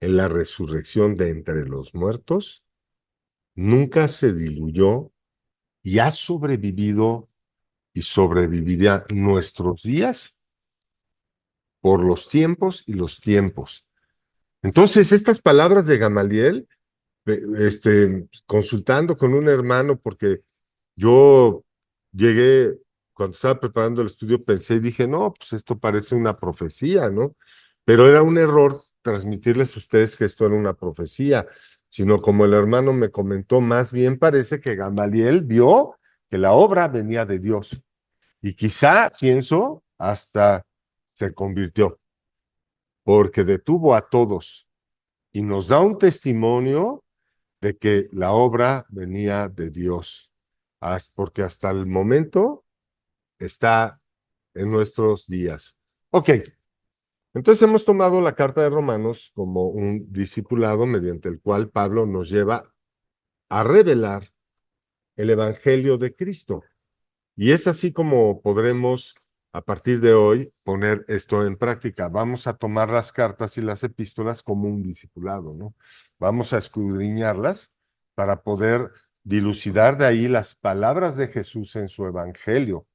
en la resurrección de entre los muertos nunca se diluyó y ha sobrevivido y sobrevivirá nuestros días por los tiempos y los tiempos. Entonces, estas palabras de Gamaliel, consultando con un hermano, porque yo llegué, cuando estaba preparando el estudio, pensé y dije, no, pues esto parece una profecía, ¿no? Pero era un error transmitirles a ustedes que esto era una profecía, sino como el hermano me comentó, más bien parece que Gamaliel vio que la obra venía de Dios. Y quizá, pienso, hasta se convirtió, porque detuvo a todos y nos da un testimonio de que la obra venía de Dios, porque hasta el momento está en nuestros días. Ok, entonces hemos tomado la carta de Romanos como un discipulado mediante el cual Pablo nos lleva a revelar el Evangelio de Cristo. Y es así como podremos, a partir de hoy, poner esto en práctica. Vamos a tomar las cartas y las epístolas como un discipulado, ¿no? Vamos a escudriñarlas para poder dilucidar de ahí las palabras de Jesús en su evangelio.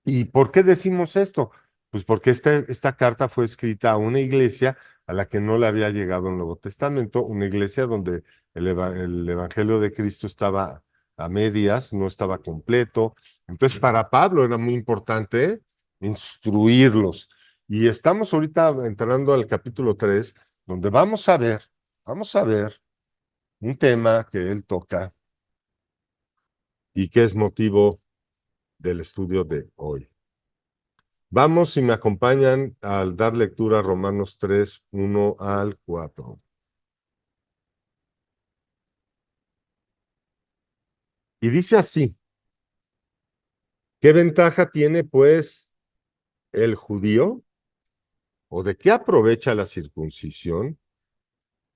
¿Y por qué decimos esto? Pues porque esta carta fue escrita a una iglesia a la que no le había llegado el Nuevo Testamento, una iglesia donde el Evangelio de Cristo estaba a medias, no estaba completo. Entonces, para Pablo era muy importante instruirlos. Y estamos ahorita entrando al capítulo 3, donde vamos a ver un tema que él toca y que es motivo del estudio de hoy. Vamos, si me acompañan, al dar lectura a Romanos 3, 1 al 4. Y dice así, ¿qué ventaja tiene pues el judío? ¿O de qué aprovecha la circuncisión?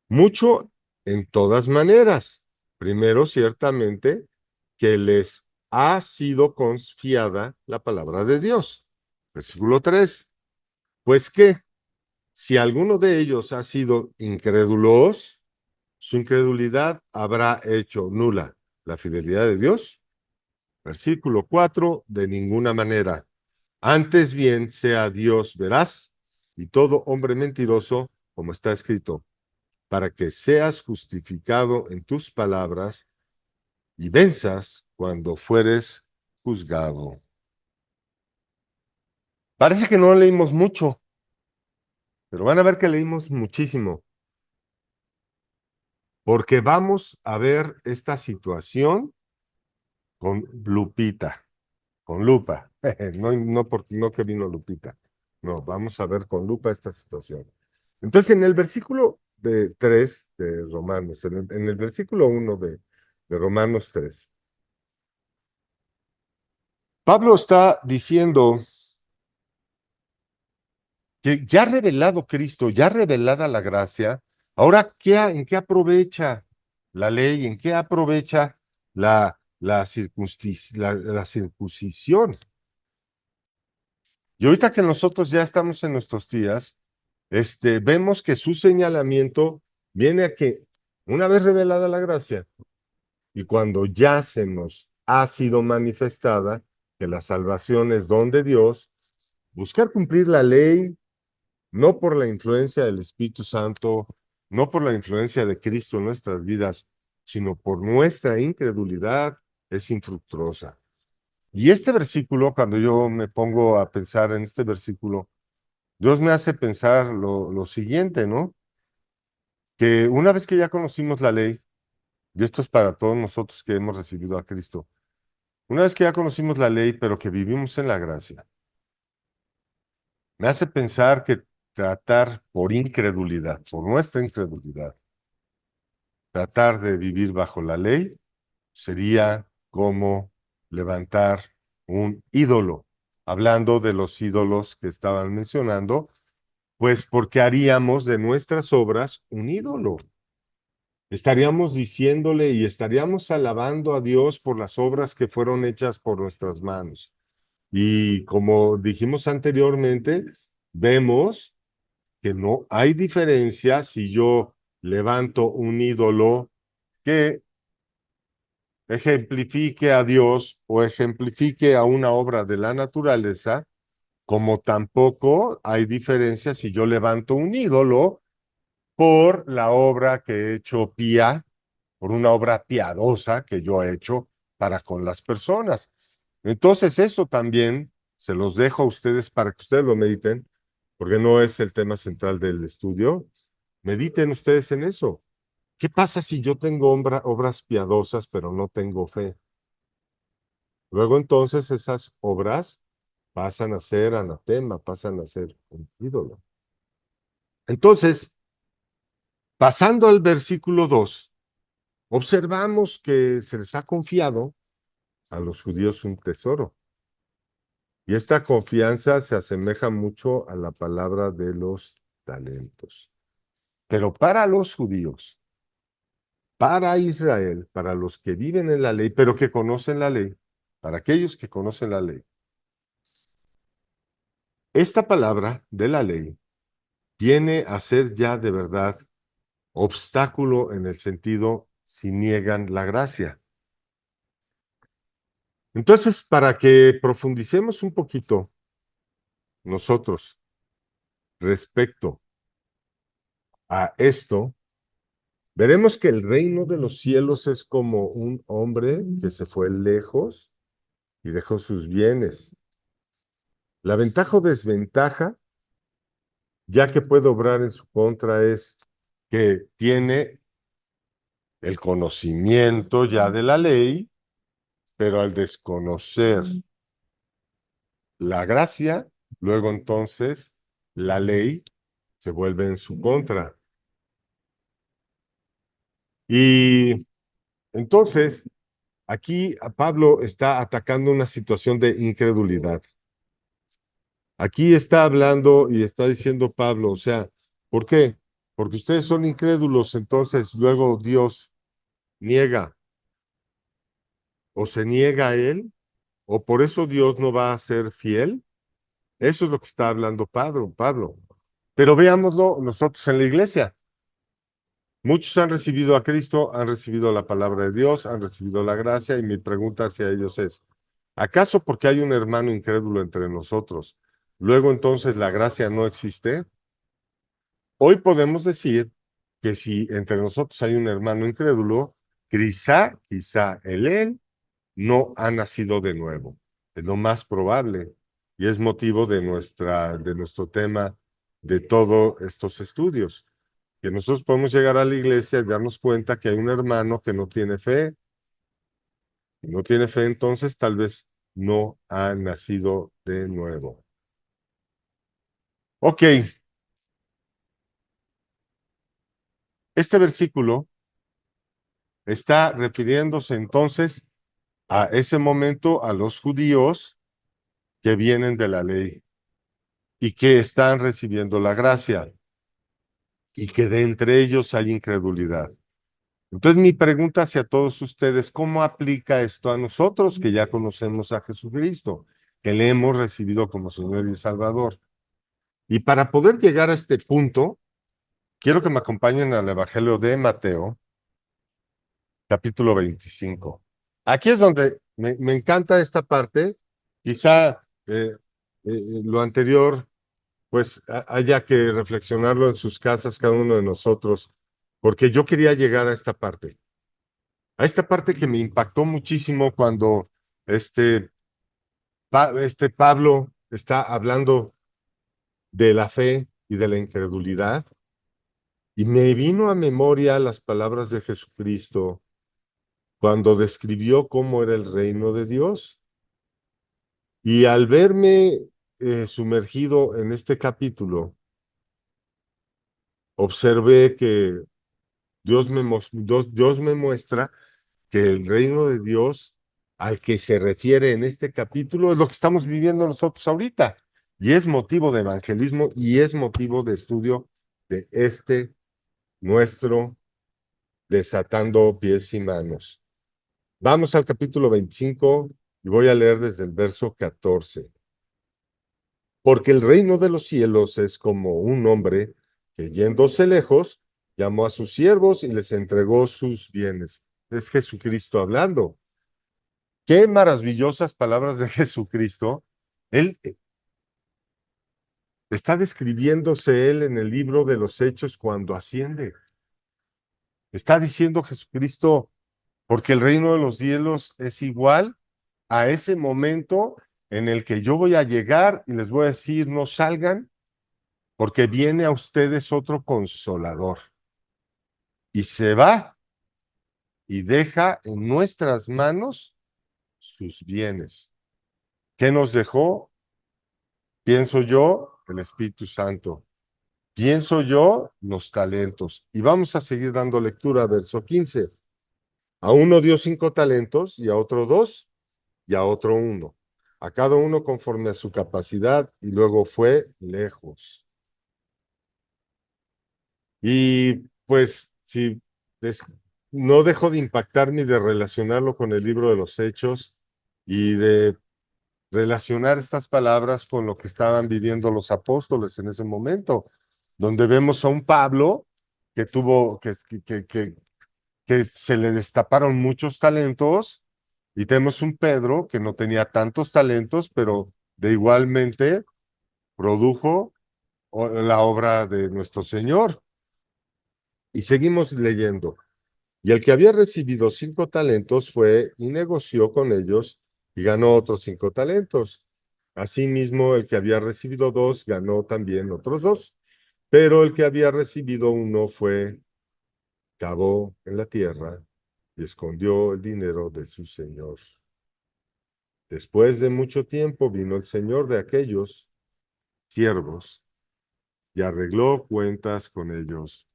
Mucho en todas maneras. Primero, ciertamente, que les ha sido confiada la palabra de Dios. Versículo 3. Pues que, si alguno de ellos ha sido incrédulos, su incredulidad habrá hecho nula la fidelidad de Dios. Versículo 4, de ninguna manera. Antes bien sea Dios veraz y todo hombre mentiroso, como está escrito, para que seas justificado en tus palabras y venzas cuando fueres juzgado. Parece que no leímos mucho, pero van a ver que leímos muchísimo, porque vamos a ver esta situación con lupita. Con lupa. No, no que vino Lupita. No, vamos a ver con lupa esta situación. Entonces, en el versículo 3 de Romanos, en el versículo 1 de Romanos 3, Pablo está diciendo que ya revelado Cristo, ya revelada la gracia, ahora, ¿en qué aprovecha la ley? ¿En qué aprovecha la circuncisión? Y ahorita que nosotros ya estamos en nuestros días, vemos que su señalamiento Viene a que una vez revelada la gracia y cuando ya se nos ha sido manifestada que la salvación es don de Dios, buscar cumplir la ley no por la influencia del Espíritu Santo, no por la influencia de Cristo en nuestras vidas, sino por nuestra incredulidad, es infructuosa. Y este versículo, cuando yo me pongo a pensar en este versículo, Dios me hace pensar lo siguiente, ¿no? Que una vez que ya conocimos la ley, y esto es para todos nosotros que hemos recibido a Cristo, una vez que ya conocimos la ley, pero que vivimos en la gracia, me hace pensar que tratar por incredulidad, por nuestra incredulidad, tratar de vivir bajo la ley sería como levantar un ídolo. Hablando de los ídolos que estaban mencionando, pues porque haríamos de nuestras obras un ídolo. Estaríamos diciéndole y estaríamos alabando a Dios por las obras que fueron hechas por nuestras manos. Y como dijimos anteriormente, vemos que no hay diferencia si yo levanto un ídolo que ejemplifique a Dios o ejemplifique a una obra de la naturaleza, como tampoco hay diferencia si yo levanto un ídolo por la obra que he hecho pía, por una obra piadosa que yo he hecho para con las personas. Entonces eso también se los dejo a ustedes para que ustedes lo mediten, porque no es el tema central del estudio. Mediten ustedes en eso. ¿Qué pasa si yo tengo obras piadosas, pero no tengo fe? Luego entonces esas obras pasan a ser anatema, pasan a ser un ídolo. Entonces, pasando al versículo 2, observamos que se les ha confiado a los judíos un tesoro. Y esta confianza se asemeja mucho a la palabra de los talentos. Pero para los judíos, para Israel, para los que viven en la ley, pero que conocen la ley, para aquellos que conocen la ley, esta palabra de la ley viene a ser ya de verdad obstáculo en el sentido si niegan la gracia. Entonces, para que profundicemos un poquito nosotros respecto a esto, veremos que el reino de los cielos es como un hombre que se fue lejos y dejó sus bienes. La ventaja o desventaja, ya que puede obrar en su contra, es que tiene el conocimiento ya de la ley, pero al desconocer la gracia, luego entonces la ley se vuelve en su contra. Y entonces aquí a Pablo está atacando una situación de incredulidad. Aquí está hablando y está diciendo Pablo, o sea, ¿por qué? Porque ustedes son incrédulos, entonces luego Dios niega o se niega a él, o por eso Dios no va a ser fiel. Eso es lo que está hablando Pablo. Pero veámoslo nosotros en la iglesia. Muchos han recibido a Cristo, han recibido la palabra de Dios, han recibido la gracia, y mi pregunta hacia ellos es, ¿acaso porque hay un hermano incrédulo entre nosotros, luego entonces la gracia no existe? Hoy podemos decir que si entre nosotros hay un hermano incrédulo, quizá él no ha nacido de nuevo. Es lo más probable y es motivo de nuestro tema de todos estos estudios. Que nosotros podemos llegar a la iglesia y darnos cuenta que hay un hermano que no tiene fe. Y no tiene fe, entonces tal vez no ha nacido de nuevo. Ok, este versículo está refiriéndose entonces a ese momento a los judíos que vienen de la ley y que están recibiendo la gracia y que de entre ellos hay incredulidad. Entonces mi pregunta hacia todos ustedes, ¿cómo aplica esto a nosotros que ya conocemos a Jesucristo, que le hemos recibido como Señor y Salvador? Y para poder llegar a este punto, quiero que me acompañen al Evangelio de Mateo, capítulo 25. Aquí es donde me encanta esta parte. Quizá lo anterior, pues haya que reflexionarlo en sus casas cada uno de nosotros, porque yo quería llegar a esta parte que me impactó muchísimo cuando este, este Pablo está hablando de la fe y de la incredulidad, y me vino a memoria las palabras de Jesucristo cuando describió cómo era el reino de Dios. Y al verme sumergido en este capítulo, observé que Dios me muestra que el reino de Dios al que se refiere en este capítulo es lo que estamos viviendo nosotros ahorita. Y es motivo de evangelismo y es motivo de estudio de este nuestro desatando pies y manos. Vamos al capítulo 25 y voy a leer desde el verso 14. Porque el reino de los cielos es como un hombre que yéndose lejos, llamó a sus siervos y les entregó sus bienes. Es Jesucristo hablando. Qué maravillosas palabras de Jesucristo. Él está describiéndose él en el libro de los Hechos cuando asciende. Está diciendo Jesucristo, porque el reino de los cielos es igual a ese momento en el que yo voy a llegar y les voy a decir, no salgan, porque viene a ustedes otro consolador. Y se va y deja en nuestras manos sus bienes. ¿Qué nos dejó? Pienso yo, el Espíritu Santo. Pienso yo, los talentos. Y vamos a seguir dando lectura, verso 15. A uno dio 5 talentos, y a otro 2, y a otro 1. A cada uno conforme a su capacidad, y luego fue lejos. Y pues, si des- no dejo de impactarme y de relacionarlo con el libro de los Hechos y de relacionar estas palabras con lo que estaban viviendo los apóstoles en ese momento, donde vemos a un Pablo que tuvo, que se le destaparon muchos talentos, y tenemos un Pedro que no tenía tantos talentos, pero de igualmente produjo la obra de nuestro Señor. Y seguimos leyendo. Y el que había recibido 5 talentos fue y negoció con ellos y ganó otros 5 talentos. Asimismo, el que había recibido 2 ganó también otros 2. Pero el que había recibido 1 fue, cavó en la tierra y escondió el dinero de su señor. Después de mucho tiempo vino el señor de aquellos siervos y arregló cuentas con ellos.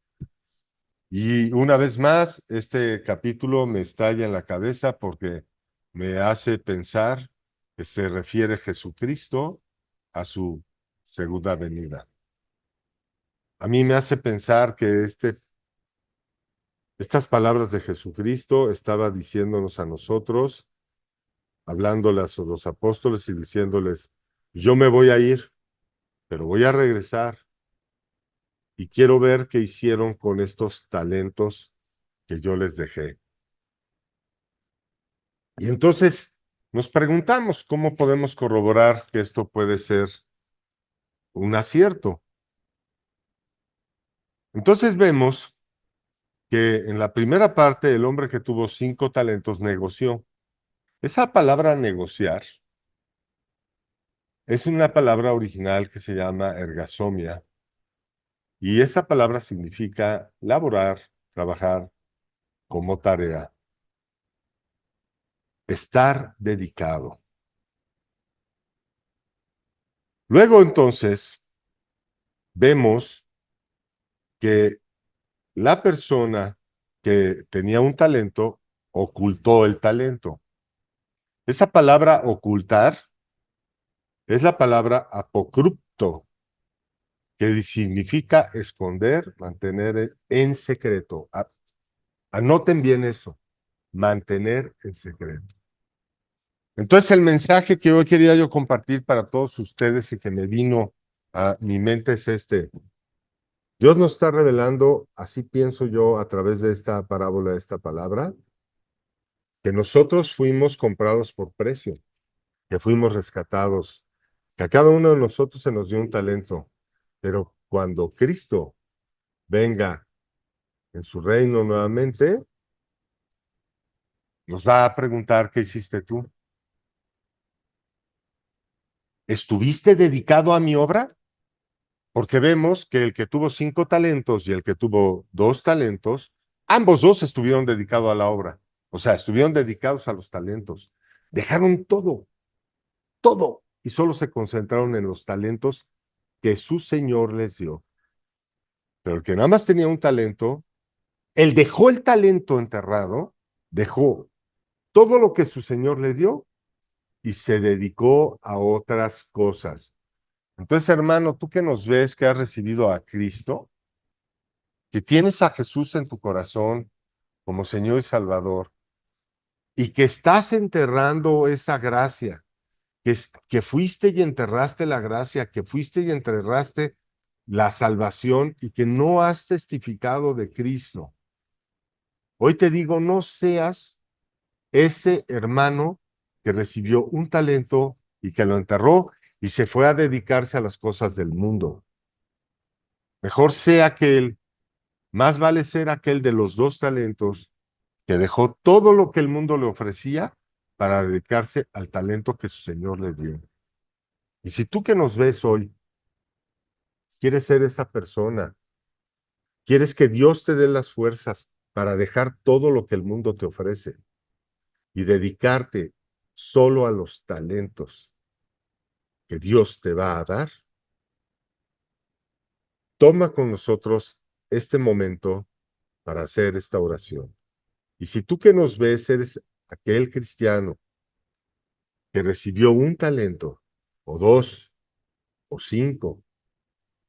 Y una vez más, este capítulo me estalla en la cabeza porque me hace pensar que se refiere Jesucristo a su segunda venida. A mí me hace pensar que estas palabras de Jesucristo estaba diciéndonos a nosotros, hablándoles a los apóstoles y diciéndoles, yo me voy a ir, pero voy a regresar y quiero ver qué hicieron con estos talentos que yo les dejé. Y entonces nos preguntamos cómo podemos corroborar que esto puede ser un acierto. Entonces vemos que en la primera parte el hombre que tuvo 5 talentos negoció. Esa palabra negociar es una palabra original que se llama ergasomia, y esa palabra significa laborar, trabajar como tarea, estar dedicado. Luego entonces vemos que la persona que tenía un talento ocultó el talento. Esa palabra ocultar es la palabra apocrypto, que significa esconder, mantener en secreto. Anoten bien eso, mantener en secreto. Entonces el mensaje que hoy quería yo compartir para todos ustedes y que me vino a mi mente es este. Dios nos está revelando, así pienso yo, a través de esta parábola, de esta palabra, que nosotros fuimos comprados por precio, que fuimos rescatados, que a cada uno de nosotros se nos dio un talento, pero cuando Cristo venga en su reino nuevamente, nos va a preguntar, ¿qué hiciste tú? ¿Estuviste dedicado a mi obra? Porque vemos que el que tuvo 5 talentos y el que tuvo 2 talentos, ambos dos estuvieron dedicados a la obra. O sea, estuvieron dedicados a los talentos. Dejaron todo, todo, y solo se concentraron en los talentos que su Señor les dio. Pero el que nada más tenía un talento, él dejó el talento enterrado, dejó todo lo que su Señor le dio y se dedicó a otras cosas. Entonces, hermano, tú que nos ves, que has recibido a Cristo, que tienes a Jesús en tu corazón como Señor y Salvador, y que estás enterrando esa gracia, que fuiste y enterraste la gracia, que fuiste y enterraste la salvación y que no has testificado de Cristo. Hoy te digo, no seas ese hermano que recibió un talento y que lo enterró y se fue a dedicarse a las cosas del mundo. Mejor sea aquel, más vale ser aquel de los 2 talentos que dejó todo lo que el mundo le ofrecía para dedicarse al talento que su Señor le dio. Y si tú que nos ves hoy quieres ser esa persona, quieres que Dios te dé las fuerzas para dejar todo lo que el mundo te ofrece y dedicarte solo a los talentos que Dios te va a dar, toma con nosotros este momento para hacer esta oración. Y si tú que nos ves eres aquel cristiano que recibió un talento, o 2, o 5,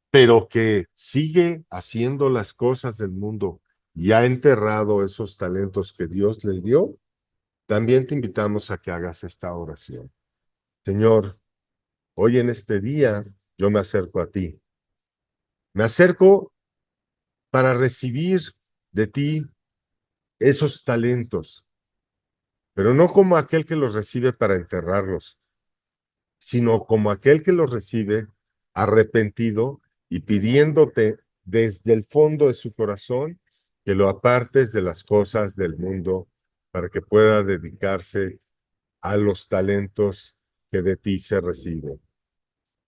pero que sigue haciendo las cosas del mundo y ha enterrado esos talentos que Dios le dio, también te invitamos a que hagas esta oración. Señor, hoy en este día yo me acerco a ti. Me acerco para recibir de ti esos talentos, pero no como aquel que los recibe para enterrarlos, sino como aquel que los recibe arrepentido y pidiéndote desde el fondo de su corazón que lo apartes de las cosas del mundo para que pueda dedicarse a los talentos que de ti se reciben.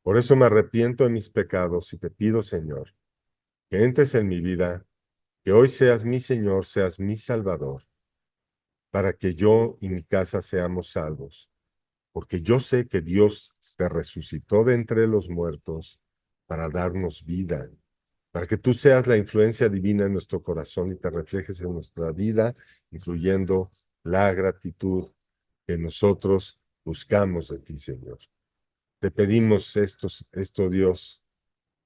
Por eso me arrepiento de mis pecados y te pido, Señor, que entres en mi vida, que hoy seas mi Señor, seas mi Salvador, para que yo y mi casa seamos salvos, porque yo sé que Dios te resucitó de entre los muertos para darnos vida, para que tú seas la influencia divina en nuestro corazón y te reflejes en nuestra vida, incluyendo la gratitud que nosotros buscamos de ti, Señor. Te pedimos esto, Dios,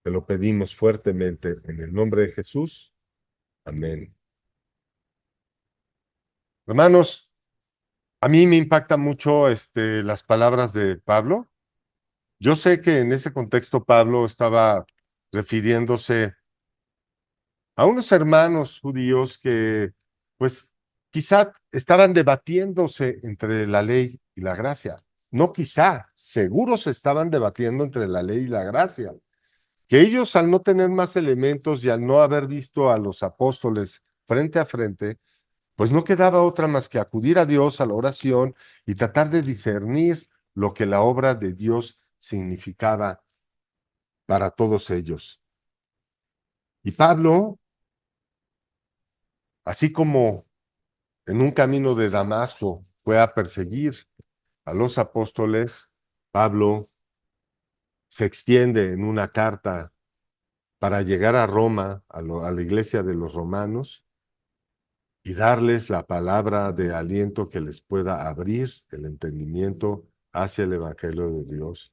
te lo pedimos fuertemente en el nombre de Jesús. Amén. Hermanos, a mí me impacta mucho las palabras de Pablo. Yo sé que en ese contexto Pablo estaba refiriéndose a unos hermanos judíos que, pues, quizá estaban debatiéndose entre la ley y la gracia. No quizá, seguro se estaban debatiendo entre la ley y la gracia. Que ellos, al no tener más elementos y al no haber visto a los apóstoles frente a frente, pues no quedaba otra más que acudir a Dios a la oración y tratar de discernir lo que la obra de Dios significaba para todos ellos. Y Pablo, así como en un camino de Damasco fue a perseguir a los apóstoles, Pablo se extiende en una carta para llegar a Roma, a la iglesia de los romanos, y darles la palabra de aliento que les pueda abrir el entendimiento hacia el Evangelio de Dios.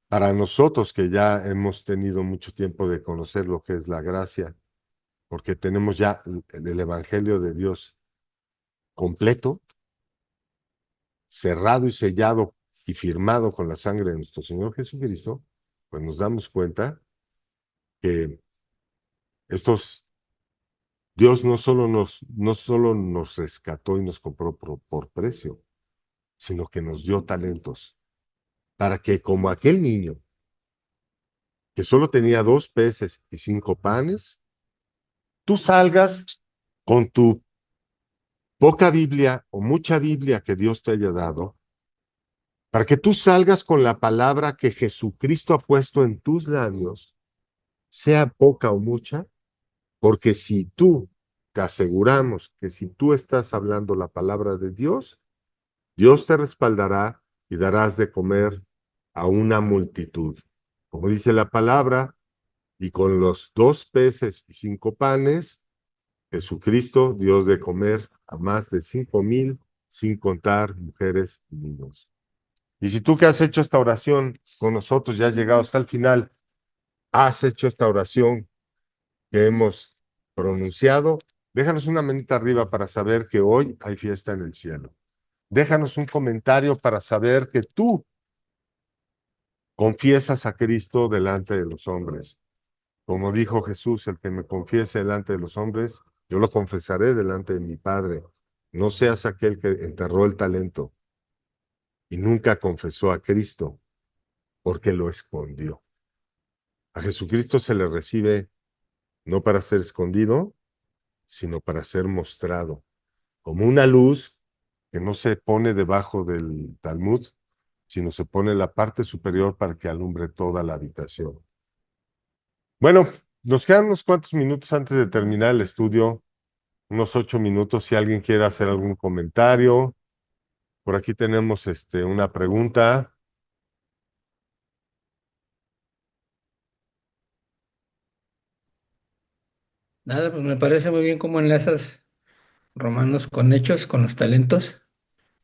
Para nosotros que ya hemos tenido mucho tiempo de conocer lo que es la gracia, porque tenemos ya el Evangelio de Dios completo, cerrado y sellado y firmado con la sangre de nuestro Señor Jesucristo, pues nos damos cuenta que Estos, Dios no solo nos rescató y nos compró por precio, sino que nos dio talentos para que como aquel niño que solo tenía 2 peces y 5 panes, tú salgas con tu poca Biblia o mucha Biblia que Dios te haya dado, para que tú salgas con la palabra que Jesucristo ha puesto en tus labios, sea poca o mucha, porque si tú, te aseguramos que si tú estás hablando la palabra de Dios, Dios te respaldará y darás de comer a una multitud. Como dice la palabra, y con los 2 peces y 5 panes, Jesucristo dio de comer a más de 5,000, sin contar mujeres y niños. Y si tú que has hecho esta oración con nosotros, ya has llegado hasta el final, has hecho esta oración que hemos pronunciado, déjanos una manita arriba para saber que hoy hay fiesta en el cielo. Déjanos un comentario para saber que tú confiesas a Cristo delante de los hombres. Como dijo Jesús, el que me confiese delante de los hombres, yo lo confesaré delante de mi Padre. No seas aquel que enterró el talento y nunca confesó a Cristo porque lo escondió. A Jesucristo se le recibe no para ser escondido, sino para ser mostrado, como una luz que no se pone debajo del Talmud, sino se pone en la parte superior para que alumbre toda la habitación. Bueno, nos quedan unos cuantos minutos antes de terminar el estudio, unos 8 minutos, si alguien quiere hacer algún comentario. Por aquí tenemos una pregunta. Nada, pues me parece muy bien cómo enlazas Romanos con hechos, con los talentos,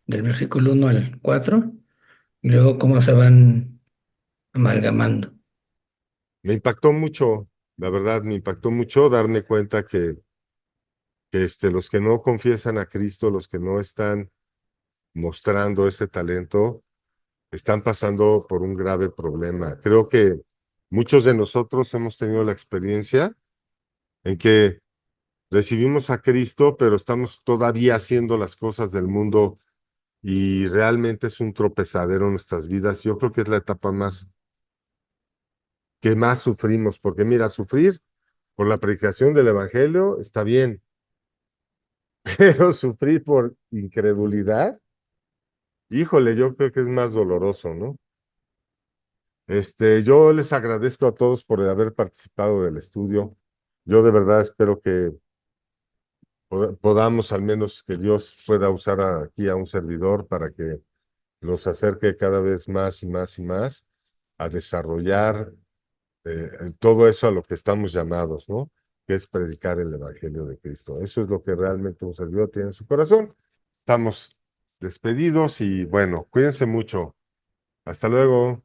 del versículo 1 al 4 y luego cómo se van amalgamando. Me impactó mucho, la verdad, me impactó mucho darme cuenta que los que no confiesan a Cristo, los que no están mostrando ese talento, están pasando por un grave problema. Creo que muchos de nosotros hemos tenido la experiencia en que recibimos a Cristo, pero estamos todavía haciendo las cosas del mundo y realmente es un tropezadero en nuestras vidas. Yo creo que es la etapa que más sufrimos, porque mira, sufrir por la predicación del Evangelio está bien, pero sufrir por incredulidad, híjole, yo creo que es más doloroso, ¿no? Yo les agradezco a todos por haber participado del estudio. Yo de verdad espero que podamos, al menos que Dios pueda usar aquí a un servidor para que los acerque cada vez más y más y más a desarrollar todo eso a lo que estamos llamados, ¿no? Que es predicar el Evangelio de Cristo. Eso es lo que realmente un servidor tiene en su corazón. Estamos despedidos y bueno, cuídense mucho. Hasta luego.